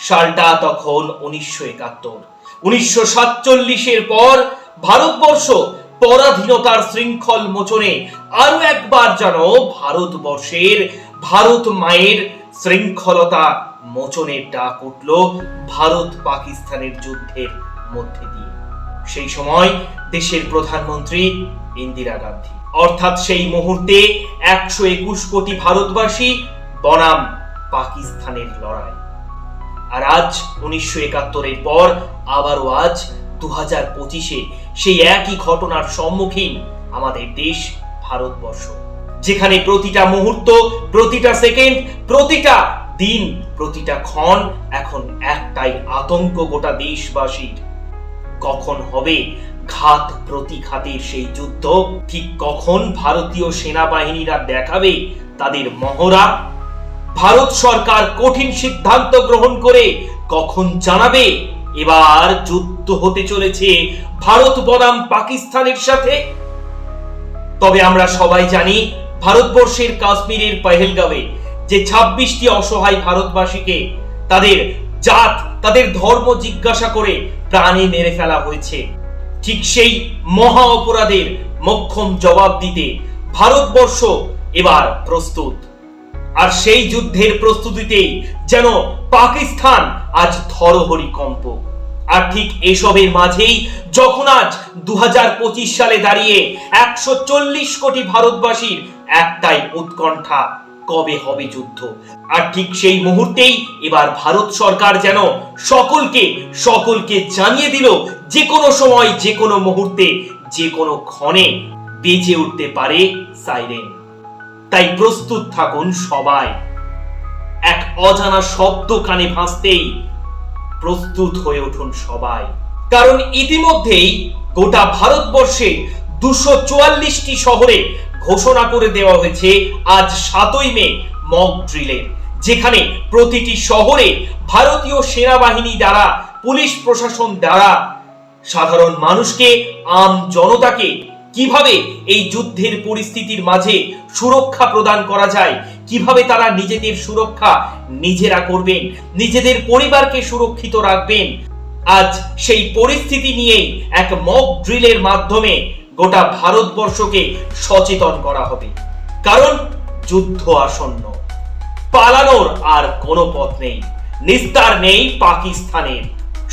সালটা তখন 1971। 1947-এর পর ভারতবর্ষ পরাধীনতার শৃঙ্খল মোচনে আরো একবার যেন ভারতবর্ষের ভারত মায়ের শৃঙ্খলতা মোচনের ডাক উঠল ভারত পাকিস্তানের যুদ্ধের মধ্যে দিয়ে। সেই সময় দেশের প্রধানমন্ত্রী ইন্দিরা গান্ধী, অর্থাৎ সেই মুহূর্তে 121 কোটি ভারতবাসী বনাম পাকিস্তানের লড়াই। আর আজ 1971-এর পর আবারও আজ 2025-এ সেই একই ঘটনার সম্মুখীন আমাদের দেশ ভারতবর্ষ, যেখানে প্রতিটা মুহূর্ত, প্রতিটা সেকেন্ড, প্রতিটা দিন, প্রতিটা ক্ষণ এখন একটাই আতঙ্ক গোটা দেশবাসীর। কখন হবে ঘাত প্রতিঘাতের সেই যুদ্ধ? ঠিক কখন ভারতীয় সেনাবাহিনীরা দেখাবে তাদের মহড়া? ভারত সরকার কঠিন সিদ্ধান্ত গ্রহণ করে কখন জানাবে এবার যুদ্ধ হতে চলেছে ভারত বনাম পাকিস্তানের সাথে? তবে আমরা সবাই জানি ভারতবর্ষের কাশ্মীরের পহেলগাঁওয়ে যে 26টি অসহায় ভারতবাসীকে তাদের জাত, তাদের ধর্ম জিজ্ঞাসা করে প্রাণে মেরে ফেলা হয়েছে, ঠিক সেই মহা অপরাধের মোক্ষম জবাব দিতে ভারতবর্ষ এবার প্রস্তুত। আর সেই যুদ্ধের প্রস্তুতিতেই যেন পাকিস্তান আজ থরহরিকম্প। আর ঠিক এসবের মাঝেই যখন আজ 2025 সালে দাঁড়িয়ে 140 কোটি ভারতবাসীর একটাই উৎকণ্ঠা, কবে হবে যুদ্ধ? আর ঠিক সেই মুহূর্তেই এবার ভারত সরকার যেন সকলকে জানিয়ে দিল যে কোনো সময়, যে কোনো মুহূর্তে, যে কোনো ক্ষণে বেজে উঠতে পারে সাইরেন। তাই প্রস্তুত থাকুন সবাই। এক অজানা শব্দ কানে ভাসতেই প্রস্তুত হয়ে উঠুন সবাই, কারণ ইতিমধ্যেই গোটা ভারতবর্ষে 244টি শহরে ঘোষণা করে দেওয়া হয়েছে আজ 7ই মে মক ড্রিলের, যেখানে প্রতিটি শহরে ভারতীয় সেনাবাহিনী দ্বারা, পুলিশ প্রশাসন দ্বারা সাধারণ মানুষকে, আম জনতাকে কিভাবে এই যুদ্ধের পরিস্থিতির মাঝে সুরক্ষা প্রদান করা যায়, কিভাবে তারা নিজেদের সুরক্ষা নিজেরা করবেন, নিজেদের পরিবারকে সুরক্ষিত রাখবেন, আজ সেই পরিস্থিতি নিয়েই এক মক ড্রিলের মাধ্যমে গোটা ভারতবর্ষকে সচেতন করা হবে। কারণ যুদ্ধ আসন্ন, পালানোর আর কোনো পথ নেই, নিস্তার নেই পাকিস্তানের।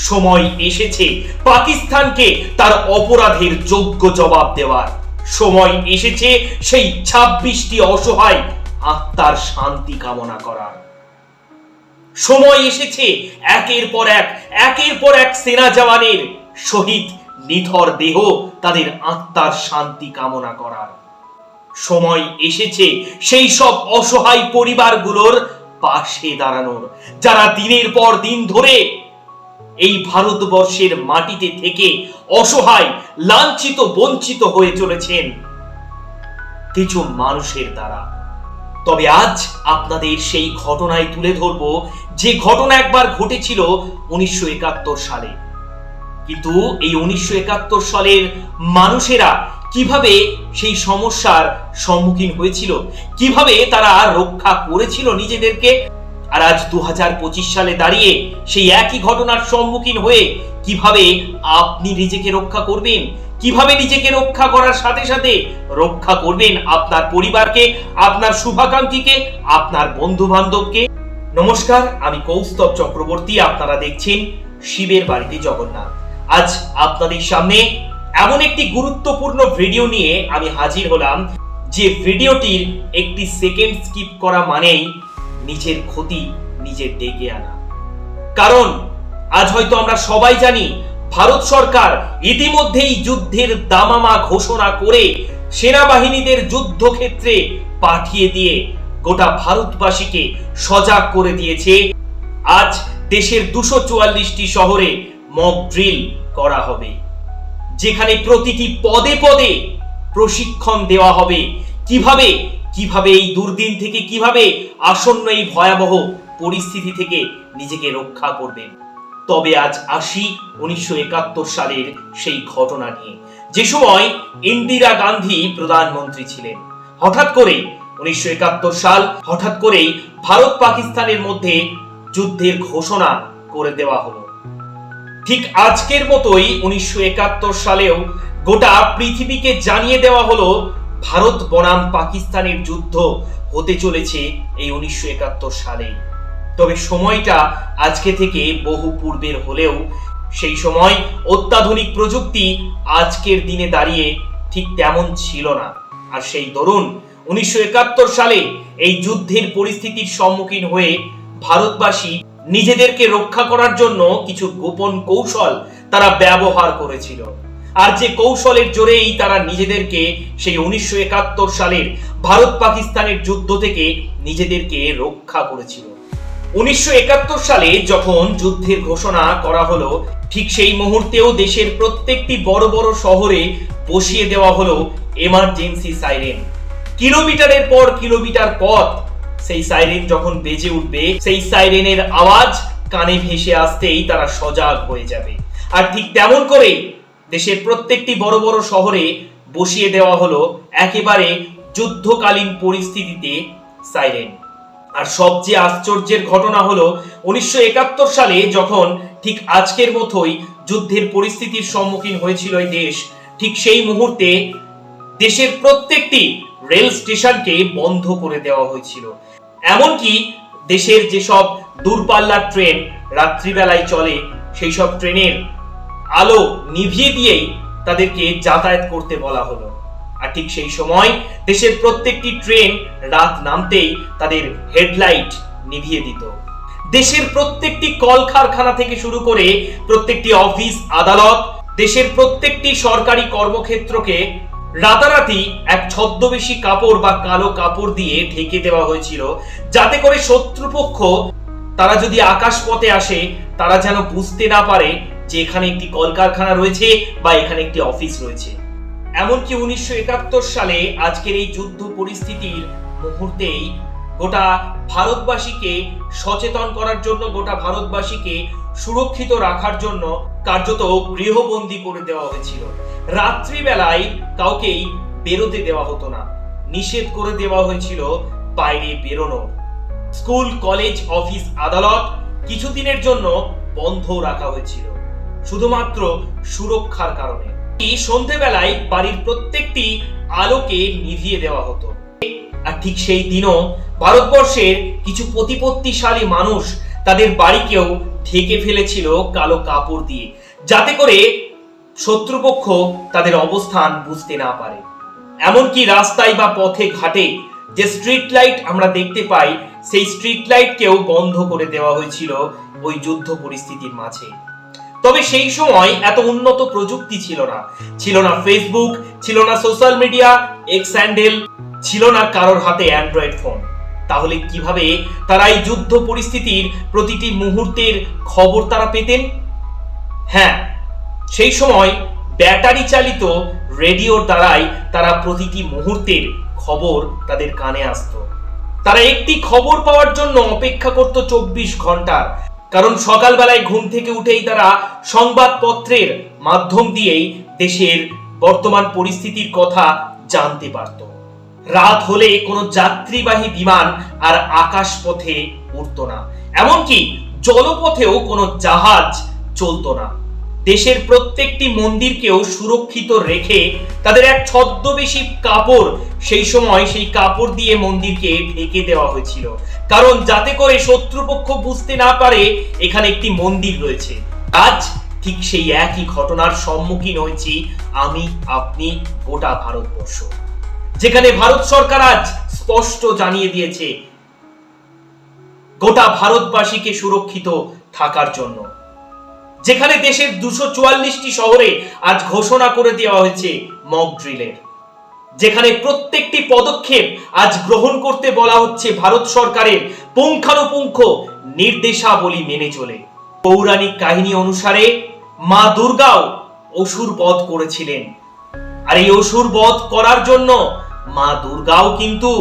সময় এসেছে পাকিস্তানকে তার অপরাধের যোগ্য জবাব দেওয়ার। সময় এসেছে সেই 26টি অসহায় আত্মার শান্তি কামনা করার। সময় এসেছে একের পর এক সেনা জওয়ানের শহীদ নিথর দেহ, তাদের আত্মার শান্তি কামনা করার। সময় এসেছে সেই সব অসহায় পরিবারগুলোর পাশে দাঁড়ানোর, যারা দিনের পর দিন ধরে এই ভারতবর্ষের মাটিতে থেকে অসহায়, লাঞ্ছিত, বঞ্চিত হয়ে চলেছেন কিছু মানুষের দ্বারা। তবে আজ আপনাদের সেই ঘটনায় তুলে ধরবো যে ঘটনা একবার ঘটেছিল 1971 সালে। কিন্তু এই 1971 সালের মানুষেরা কিভাবে সেই সমস্যার সম্মুখীন হয়েছিল, কিভাবে তারা রক্ষা করেছিল নিজেদেরকে, আর আজ 2025 সালে দাঁড়িয়ে সেই একই ঘটনার সম্মুখীন হয়ে কিভাবে আপনি নিজেকে রক্ষা করবেন, কিভাবে নিজেকে রক্ষা করার সাথে সাথে রক্ষা করবেন আপনার পরিবারকে, আপনার শুভাকাঙ্ক্ষীকে, আপনার বন্ধু বান্ধবকে। নমস্কার, আমি কৌস্তব চক্রবর্তী, আপনারা দেখছেন শিবের বাড়িতে জগন্নাথ। আজ আপনাদের সামনে এমন একটি গুরুত্বপূর্ণ ভিডিও নিয়ে আমি হাজির হলাম, যে ভিডিওটির একটি সেকেন্ড স্কিপ করা মানেই নিজের ক্ষতি নিজের ডেকে আনা। কারণ আজ হয়তো আমরা সবাই জানি ভারত সরকার ইতিমধ্যেই যুদ্ধের দামামা ঘোষণা করে সেনাবাহিনীদের যুদ্ধক্ষেত্রে পাঠিয়ে দিয়ে গোটা ভারতবাসীকে সজাগ করে দিয়েছে। আজ দেশের 244টি শহরে মক ড্রিল করা হবে, যেখানে প্রতিটি পদে পদে প্রশিক্ষণ দেওয়া হবে কিভাবে এই দুর্দিন থেকে, কিভাবে আসন্ন এই ভয়াবহ পরিস্থিতি থেকে নিজেকে রক্ষা করবেন। তবে আজ আসি 1971 সালের সেই ঘটনা নিয়ে, যে সময় ইন্দিরা গান্ধী প্রধানমন্ত্রী ছিলেন। হঠাৎ করে 1971 সাল, হঠাৎ করেই ভারত পাকিস্তানের মধ্যে যুদ্ধের ঘোষণা করে দেওয়া হলো। ঠিক আজকের মতোই 1971 সালেও গোটা পৃথিবীকে জানিয়ে দেওয়া হলো ভারত বনাম পাকিস্তানের যুদ্ধ হতে চলেছে এই 1971 সালে। তবে সময়টা আজকে থেকে বহু পূর্বের হলেও সেই সময় অত্যাধুনিক প্রযুক্তি আজকের দিনে দাঁড়িয়ে ঠিক তেমন ছিল না। আর সেই দরুন 1971 সালে এই যুদ্ধের পরিস্থিতির সম্মুখীন হয়ে ভারতবাসী নিজেদেরকে রক্ষা করার জন্য কিছু গোপন কৌশল তারা ব্যবহার করেছিল। আর যে কৌশলের জোরেই তারা নিজেদেরকে সেই 1971 সালের ভারত পাকিস্তানের যুদ্ধ থেকে নিজেদেরকে রক্ষা করেছিল। 1971 সালে যখন যুদ্ধের ঘোষণা করা হলো, ঠিক সেই মুহূর্তেও দেশের প্রত্যেকটি বড় বড় শহরে বসিয়ে দেওয়া হলো এমার্জেন্সি সাইরেন। কিলোমিটারের পর কিলোমিটার পথ সেই সাইরেন যখন বেজে উঠবে, সেই সাইরেনের আওয়াজ কানে ভেসে আসতেই তারা সজাগ হয়ে যাবে। আর ঠিক তেমন করেই দেশের প্রত্যেকটি বড় বড় শহরে বসিয়ে দেওয়া হলো একেবারে যুদ্ধকালীন পরিস্থিতিতে সাইরেন। আর সবচেয়ে আশ্চর্যের ঘটনা হলো 1971 সালে যখন ঠিক আজকের মতোই যুদ্ধের পরিস্থিতির সম্মুখীন হয়েছিল এই দেশ, ঠিক সেই মুহূর্তে দেশের প্রত্যেকটি রেল স্টেশনকে বন্ধ করে দেওয়া হয়েছিল। এমনকি দেশের যেসব দূরপাল্লার ট্রেন রাত্রিবেলায় চলে, সেই সব ট্রেনের আলো নিভিয়ে দিয়েই তাদেরকে যাতায়াত করতে বলা হলো। আর ঠিক সেই সময় দেশের প্রত্যেকটি ট্রেন রাত নামতেই তাদের হেডলাইট নিভিয়ে দিত। দেশের প্রত্যেকটি কলকারখানা থেকে শুরু করে প্রত্যেকটি অফিস আদালত, দেশের প্রত্যেকটি সরকারি কর্মক্ষেত্রকে রাতারাতি এক ছদ্মবেশী কাপড় বা কালো কাপড় দিয়ে ঢেকে দেওয়া হয়েছিল, যাতে করে শত্রুপক্ষ তারা যদি আকাশপথে আসে তারা যেন বুঝতে না পারে যে এখানে একটি কলকারখানা রয়েছে বা এখানে একটি অফিস রয়েছে। এমনকি 1971 সালে আজকের এই যুদ্ধ পরিস্থিতির মুহূর্তেই গোটা ভারতবাসীকে সচেতন করার জন্য, গোটা ভারতবাসীকে সুরক্ষিত রাখার জন্য কার্যত গৃহবন্দী করে দেওয়া হয়েছিল। রাত্রিবেলায় কাউকেই বেরোতে দেওয়া হতো না, নিষেধ করে দেওয়া হয়েছিল বাইরে বেরোনোর। স্কুল, কলেজ, অফিস, আদালত কিছুদিনের জন্য বন্ধ রাখা হয়েছিল শুধুমাত্র সুরক্ষার কারণে। এই সন্ধ্যেবেলায় বাড়ির প্রত্যেকটি আলোকে নিভিয়ে দেওয়া হতো। আর ঠিক সেই দিনও ভারতবর্ষের কিছু প্রতিপত্তিশালী মানুষ তাদের বাড়িকেও ঢেকে ফেলেছিল কালো কাপড় দিয়ে, যাতে করে শত্রুপক্ষ তাদের অবস্থান বুঝতে না পারে। এমনকি রাস্তায় বা পথে ঘাটে যে স্ট্রিট লাইট আমরা দেখতে পাই, সেই স্ট্রিট লাইটকেও বন্ধ করে দেওয়া হয়েছিল ওই যুদ্ধ পরিস্থিতির মাঝে। তবে সেই সময় এত উন্নত প্রযুক্তি ছিল না, ছিল না ফেসবুক, ছিল না সোশ্যাল মিডিয়া, এক্স হ্যান্ডেল, ছিল না কারোর হাতে অ্যান্ড্রয়েড ফোন। তাহলে কিভাবে তারা এই যুদ্ধ পরিস্থিতির প্রতিটি মুহূর্তের খবর তারা পেতেন? হ্যাঁ, সেই সময় ব্যাটারি চালিত রেডিওর দ্বারাই তারা প্রতিটি মুহূর্তের খবর তাদের কানে আসতো। তারা একটি খবর পাওয়ার জন্য অপেক্ষা করত 24 ঘন্টার, কারণ সকালবেলায় ঘুম থেকে উঠেই তারা সংবাদপত্রের মাধ্যম দিয়েই দেশের বর্তমান পরিস্থিতির কথা জানতে পারত। রাত হলে কোনো যাত্রীবাহী বিমান আর আকাশ পথে উড়তো না, এমনকি জলপথেও কোনো জাহাজ চলতো না। দেশের প্রত্যেকটি মন্দিরকেও সুরক্ষিত রেখে তাদের এক ছদ্মবেশী কাপড়, সেই সময় সেই কাপড় দিয়ে মন্দিরকে ঢেকে দেওয়া হয়েছিল, কারণ যাতে করে শত্রুপক্ষ বুঝতে না পারে এখানে একটি মন্দির রয়েছে। আজ ঠিক সেই একই ঘটনার সম্মুখীন হয়েছি আমি, আপনি, গোটা ভারতবর্ষ, যেখানে ভারত সরকার আজ স্পষ্ট জানিয়ে দিয়েছে গোটা ভারতবাসীকে সুরক্ষিত থাকার জন্য, যেখানে দেশের 244টি শহরে আজ ঘোষণা করে দেওয়া হয়েছে মক ড্রিলের, যেখানে প্রত্যেকটি পদক্ষেপ আজ গ্রহণ করতে বলা হচ্ছে ভারত সরকারের পুঙ্খানুপুঙ্খ নির্দেশাবলী মেনে চলে। পৌরাণিক কাহিনী অনুসারে মা দুর্গাও অসুর বধ করেছিলেন, আর এই অসুর বধ করার জন্য মা দুর্গাও কিন্তু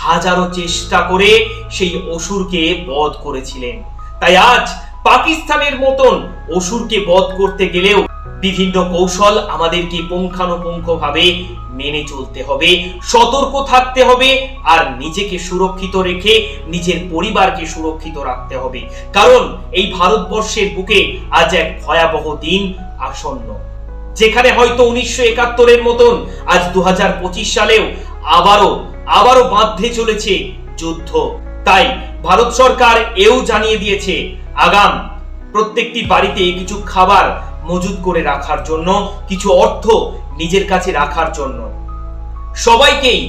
হাজারো চেষ্টা করে সেই অসুরকে বধ করেছিলেন। তাই আজ পাকিস্তানের মতন অসুরকে বধ করতে গেলেও বিভিন্ন কৌশল আমাদেরকে পুঙ্খানুপুঙ্খভাবে মেনে চলতে হবে, সতর্ক থাকতে হবে, আর নিজেকে সুরক্ষিত রেখে নিজের পরিবারকে সুরক্ষিত রাখতে হবে। কারণ এই ভারতবর্ষের বুকে আজ এক ভয়াবহ দিন আসন্ন, যেখানে হয়তো 1971-এর মতন আজ 2025 সালেও আবারও বাঁধতে চলেছে যুদ্ধ। তাই ভারত সরকার এও জানিয়ে দিয়েছে আগাম প্রত্যেকটি বাড়িতে কিছু খাবার মজুত করে রাখার জন্য, কিছু অর্থ নিজের কাছে রাখার জন্য। সকলকেই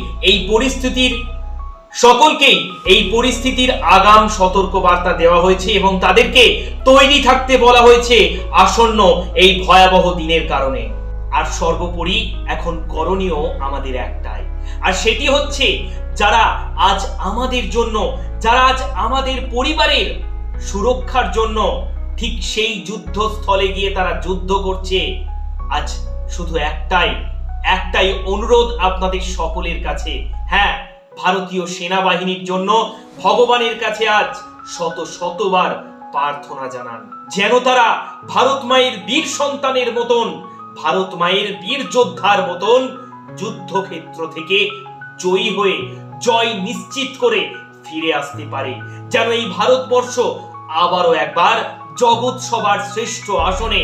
এই পরিস্থিতির আগাম সতর্ক বার্তা দেওয়া হয়েছে এবং তাদেরকে তৈরি থাকতে বলা হয়েছে আসন্ন এই ভয়াবহ দিনের কারণে। আর সর্বোপরি এখন করণীয় আমাদের একটাই, আর সেটি হচ্ছে যারা আজ আমাদের পরিবারের সুরক্ষার জন্য ঠিক সেই যুদ্ধস্থলে গিয়ে তারা যুদ্ধ করছে, আজ শুধু একটাই অনুরোধ আপনাদের সকলের কাছে। হ্যাঁ, ভারতীয় সেনাবাহিনীর জন্য ভগবানের কাছে আজ শতবার প্রার্থনা জানান, যেন তারা ভারত মায়ের বীর সন্তানের মতন, ভারত মায়ের বীর যোদ্ধার মতন যুদ্ধক্ষেত্র থেকে জয়ী হয়ে জয় নিশ্চিত করে ফিরে আসতে পারে, যেন এই ভারতবর্ষ আবারও একবার জগৎ সবার শ্রেষ্ঠ আসনে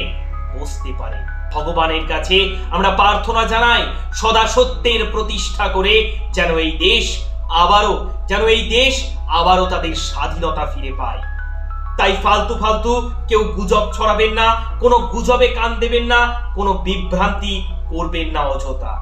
বসতে পারে। ভগবানের কাছে আমরা প্রার্থনা জানাই সদা সত্যের প্রতিষ্ঠা করে যেন এই দেশ আবারও তাদের স্বাধীনতা ফিরে পায়। তাই ফালতু কেউ গুজব ছড়াবেন না, কোনো গুজবে কান দেবেন না, কোনো বিভ্রান্তি করবেন না অযথা।